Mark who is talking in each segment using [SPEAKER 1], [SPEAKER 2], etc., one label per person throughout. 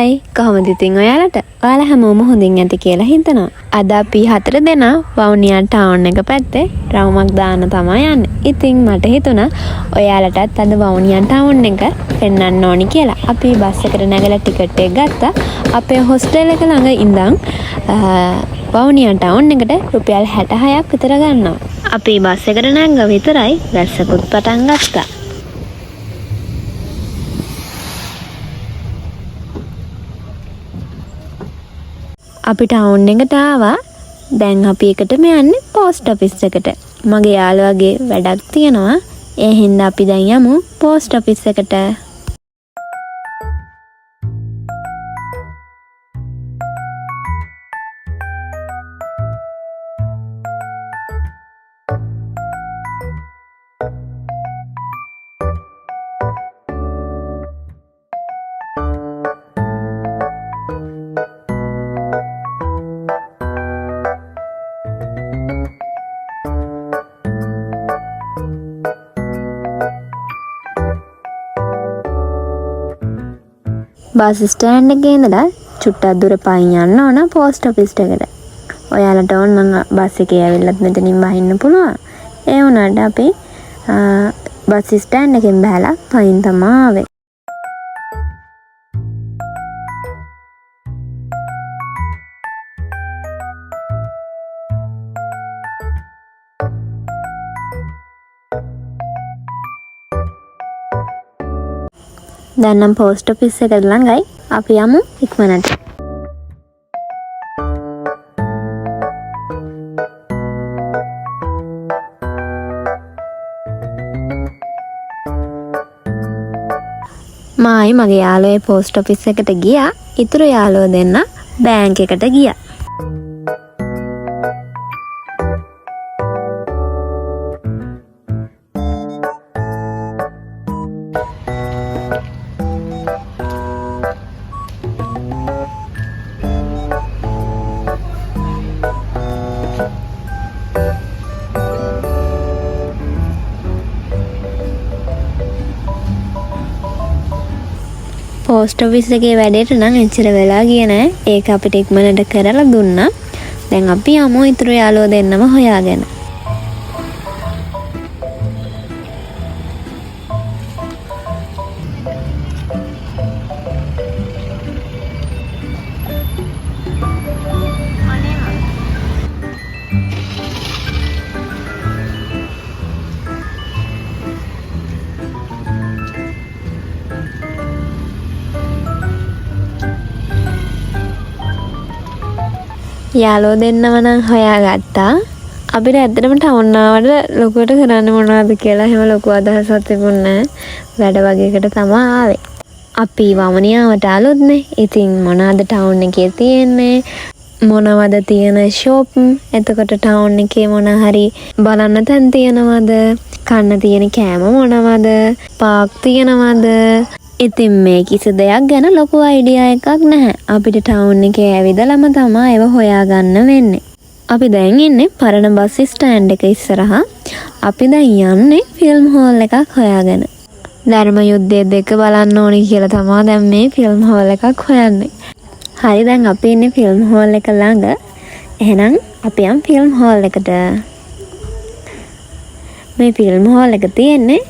[SPEAKER 1] හොඳයි. කොහොමද ඉතින් ඔයාලට? ඔයාලා හැමෝම හොඳින් ඇති කියලා හිතනවා. අද අපි 4 දෙනා වවුනියා ටවුන් එක පැත්තේ රවුමක් දාන්න තමයි යන්නේ. ඉතින් මට හිතුණා ඔයාලටත් අද වවුනියා ටවුන් එක පෙන්වන්න ඕනි කියලා. අපි බස් එකට නැගලා ටිකට් එක ගත්තා. අපේ හොස්ටල් එක ළඟ ඉඳන් වවුනියා ටවුන් එකට රුපියල් 66ක් විතර ගන්නවා. අපි බස් එකට නැංග විතරයි වැස්සකුත් පටන් ගත්තා. අපි ටවුන් එකට ආවා. දැන් අපි එකටම යන්නේ පෝස්ට් ඔෆිස් එකට. මගේ යාළුවාගේ වැඩක් තියෙනවා. ඒ හින්දා අපි දැන් යමු පෝස්ට් ඔෆිස් එකට. බස් ස්ටෑන්ඩ් එකේ ඉඳලා චුට්ටක් දුර පයින් යන්න ඕන පෝස්ට් ඔෆිස් එකට. ඔයාලට ඕන නම් බස් එකේ ඇවිල්ලත් මෙතනින් බහින්න පුළුවන්. ඒ වුණාට අපි බස් ස්ටෑන්ඩ් එකෙන් බහලා පයින් තමයි ආවේ. දැන් නම් පෝස්ට් ඔෆිස් එකට ළඟයි. අපි යමු ඉක්මනට. මායි මගේ යාළුවෝ පෝස්ට් ඔෆිස් එකට ගියා. ඉතුරු යාළුවෝ දෙන්න බැංක් එකට ගියා. පෝස්ට් ඔෆිස් එකේ වැඩේට නම් එච්චර වෙලා ගියේ නෑ. ඒක අපිට ඉක්මනට කරලා දුන්නා. දැන් අපි යමු ඉතුරු යාළුවෝ දෙන්නම හොයාගෙන. යාළුවෝ දෙන්නම නම් හොයාගත්තා. අපිට ඇත්තටම ටවුන් ආවට ලොකුවට කරන්න මොනවද කියලා එහෙම ලොකු අදහසක් තිබුණේ නැහැ. වැඩ වගේකට තමයි ආවේ. අපි වවුනියාවට ආලොත්නේ. ඉතින් මොනවද ටවුන් එකේ තියෙන්නේ? මොනවද තියෙන ෂොප්? එතකොට ටවුන් එකේ මොන හරි බලන්න තැන් තියෙනවද? කන්න තියෙන කෑම මොනවද? පාක් තියෙනවද? ඉතින් මේ කිසි දෙයක් ගැන ලොකු අයිඩියා එකක් නැහැ. අපිට ටවුන් එකේ ඇවිදලම තමයි ඒව හොයාගන්න වෙන්නේ. අපි දැන් ඉන්නේ පරණ බස් ස්ටෑන්ඩ් එක ඉස්සරහා. අපි දැන් යන්නේ ෆිල්ම් හෝල් එකක් හොයාගෙන. ධර්ම යුද්ධය 2 බලන්න ඕනි කියලා තමයි දැන් මේ ෆිල්ම් හෝල් එකක් හොයන්නේ. හරි දැන් අපි ඉන්නේ ෆිල්ම් හෝල් එක ළඟ. එහෙනම් අපි යමු ෆිල්ම් හෝල් එකට. මේ ෆිල්ම් හෝල් එක තියෙන්නේ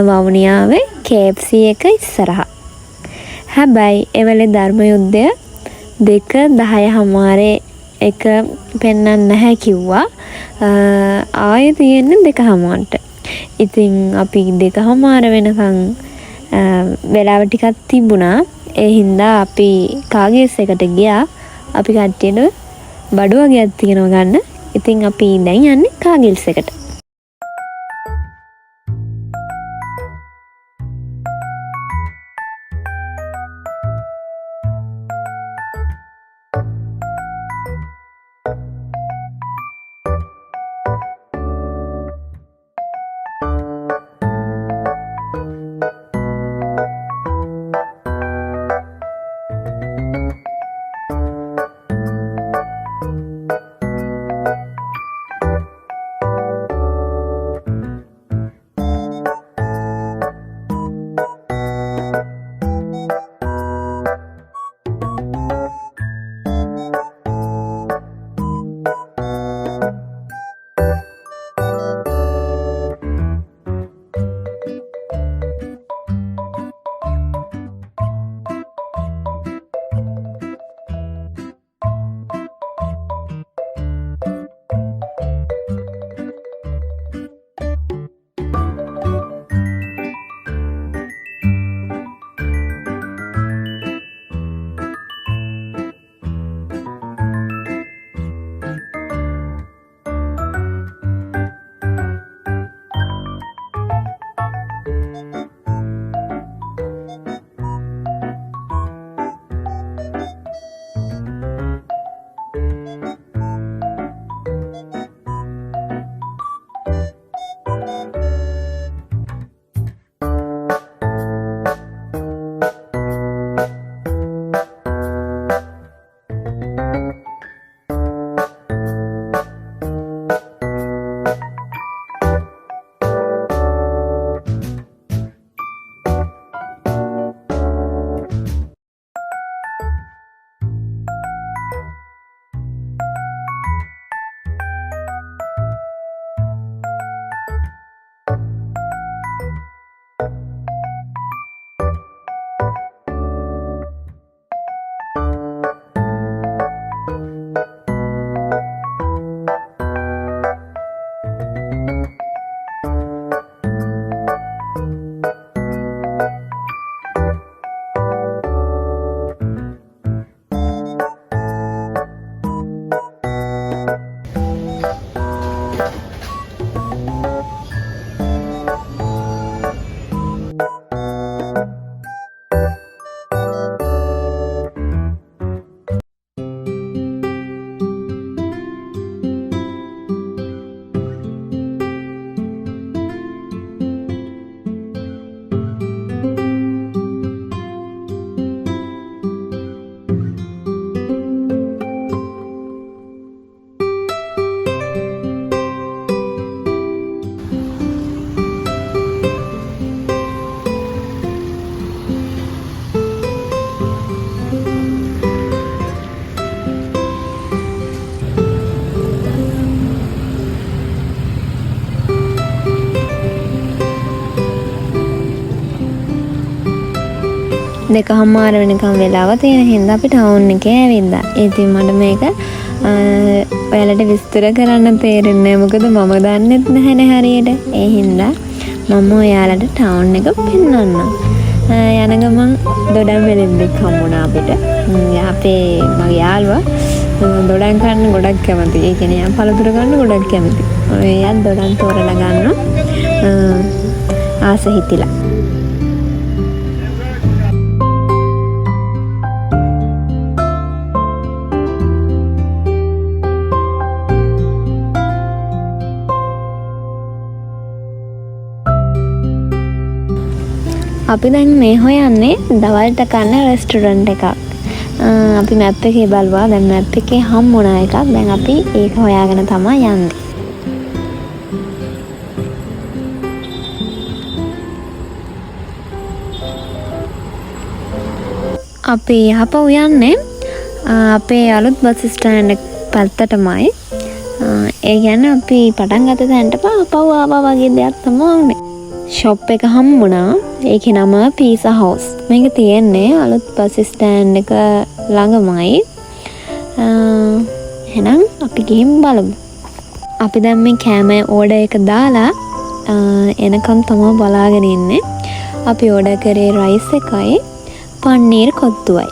[SPEAKER 1] වවුනියාවේ KFC එක ඉස්සරහා. හැබැයි ඒ වෙලේ ධර්ම යුද්ධය 2:10 එක පෙන්වන්න නැහැ කිව්වා. ආයේ තියෙන්නේ 2:00ට. ඉතින් අපි 2:00 වෙනකන් වෙලාව ටිකක් තිබුණා. ඒ හින්දා අපි කාගේස් එකට ගියා. අපි කට්ටියට බඩු වගේක් තියෙනවා ගන්න. ඉතින් අපි දැන් යන්නේ කාගිල්ස් එකට. 2:00 වෙනකම් වෙලාව තියෙන හින්දා අපි ටවුන් එකේ ඇවිද්දා. ඉතින් මට මේක ඔයාලට විස්තර කරන්න තේරෙන්නේ නැහැ. මොකද මම දන්නෙත් නැහැනේ හරියට. ඒ හින්දා මම ඔයාලට ටවුන් එක පෙන්වන්නම්. යන ගමන් දොඩම් වෙලෙන්දෙක් හම්බුණා අපිට. අපේ මගේ යාළුවා දොඩම් කන්න ගොඩක් කැමති. ඒ කියන්නේ යා පළතුරු ගන්න ගොඩක් කැමති. එයාත් දොඩම් තෝරලා ගන්නවා. ආස හිතිලා. අපි දැන් මේ හොයන්නේ දවල්ට කන්න රෙස්ටොරන්ට් එකක්. අපි මැප් එකේ බලුවා. දැන් මැප් එකේ හම්බුණා එකක්. දැන් අපි ඒක හොයාගෙන තමයි යන්නේ. අපි යහපව් යන්නේ අපේ අලුත් බස් ස්ටෑන්ඩ් එක පැත්තටමයි. ඒ කියන්නේ අපි පටන් ගත්ත තැනට පව් ආවා වගේ දෙයක් තමයි වුනේ. ෂොප් එක හම්බුණා. ඒකේ නම පීසා හවුස්. මේක තියෙන්නේ අලුත් බස් ස්ටෑන්ඩ් එක ළඟමයි. එහෙනම් අපි ගිහින් බලමු. අපි දැන් මේ කෑම ඕඩර් එක දාලා එනකම් තමයි බලාගෙන ඉන්නේ. අපි ඕඩර් කරේ රයිස් එකයි පන්නීර් කොත්තුවයි.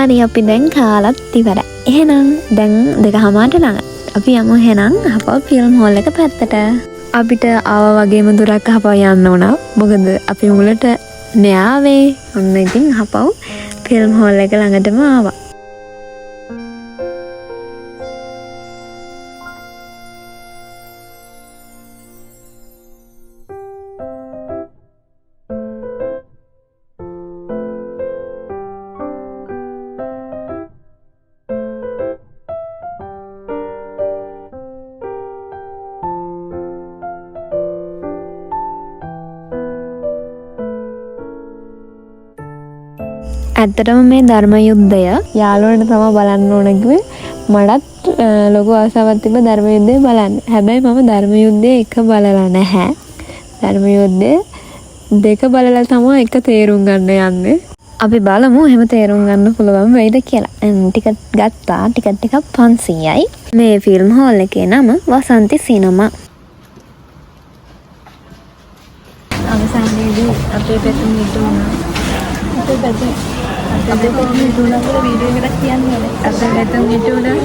[SPEAKER 1] හරි අපි දැන් කාලත් ඉවරයි. එහෙනම් දැන් 2:00ට ළඟ. අපි යමු එහෙනම් අපව ෆිල්ම් හෝල් එක පැත්තට. අපිට ආව වගේම දුරක් අපව යන්න උනා. මොකද අපි මුලට නෑවේ. ඔන්න ඉතින් අපව ෆිල්ම් හෝල් එක ළඟටම ආවා. ඇත්තටම මේ ධර්ම යුද්ධය යාළුවන්ට තමයි බලන්න ඕන කිව්වේ. මටත් ලොකු ආසාවක් තිබ්බ ධර්ම යුද්ධය බලන්න. හැබැයි මම ධර්ම යුද්ධය එක බලලා නැහැ. ධර්ම යුද්ධය දෙක බලලා තමයි එක තේරුම් ගන්න යන්නේ. අපි බලමු එහෙම තේරුම් ගන්න පුළුවන් වෙයිද කියලා. ටිකට් ගත්තා. ටිකට් එකක් 500යි. මේ ෆිල්ම් හෝල් එකේ නම වසන්ති සිනමා. අවසානයේදී අපේ පැතුම් හිතුණා. අපේ පැතුම් හිතුණා කියලා වීඩියෝ එකක් තියන්නේ නැහැ. අපේ පැතුම් හිතුණා.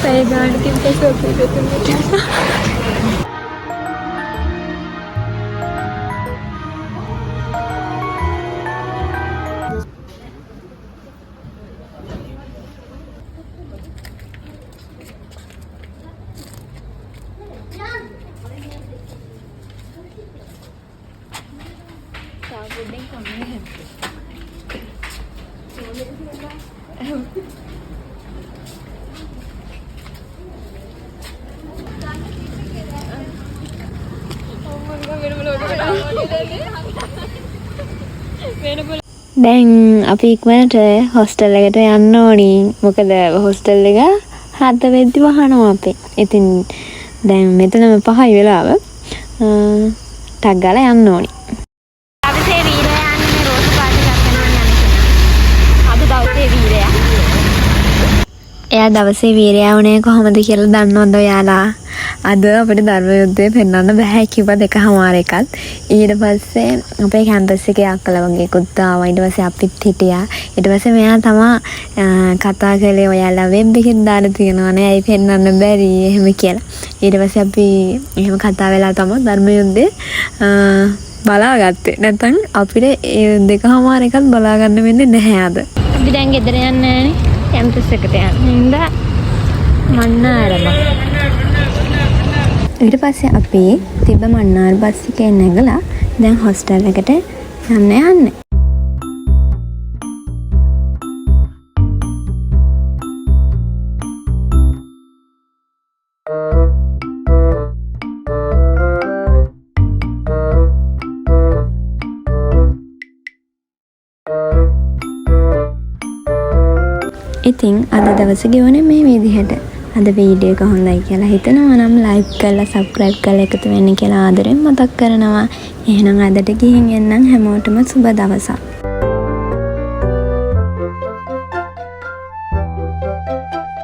[SPEAKER 1] පැය ගානකින් පස්සේ අපේ පැතුම් හිතුණා. දැන් අපි ඉක්මනට හොස්ටල් එකට යන්න ඕනි. මොකද හොස්ටල් එක 7 වෙද්දි වහනවා අපේ. ඉතින් දැන් මෙතනම 5යි වෙලාව. ටක් ගාලා යන්න ඕනි. අපිසේ වීරයා යන්නේ රෝස් පාටි ගන්න යන්නේ. අද දවසේ වීරයා. එයා දවසේ වීරයා වුණේ කොහොමද කියලා දන්නවද ඔයාලා? අද අපිට ධර්ම යුද්ධය පෙන්වන්න බෑ කිව්වා 2:00 එකත්. ඊට පස්සේ අපේ කැම්පස් එකේ අක්කලා වගේකුත් ආවා. ඊට පස්සේ අපිත් හිටියා. ඊට පස්සේ මෙයා තමයි කතා කළේ ඔයාලා වෙබ් එකෙන් දාලා තියෙනවානේ. ඇයි පෙන්වන්න බැරි එහෙම කියලා. ඊට පස්සේ අපි එහෙම කතා වෙලා තමයි ධර්ම යුද්ධය බලාගත්තේ. නැත්නම් අපිට ඒ 2:00 එකත් බලා ගන්න වෙන්නේ නැහැ අද. අපි දැන් ගෙදර යන්නේ නැහනේ. කැම්පස් එකට යන්න. හින්දා මන්නාරම. ඊට පස්සේ අපි තිබ්බ මන්නාර බස් එකේ නැගලා දැන් හොස්ටල් එකට යන්නේ. ඉතින් අද දවස ගෙවුනේ මේ විදිහට. අද වීඩියෝ එක හොඳයි කියලා හිතනවා නම් ලයික් කරලා සබ්ස්ක්‍රයිබ් කරලා එකතු වෙන්න කියලා ආදරෙන් මතක් කරනවා. එහෙනම් අදට ගිහින් එන්නම් හැමෝටම සුබ දවසක්.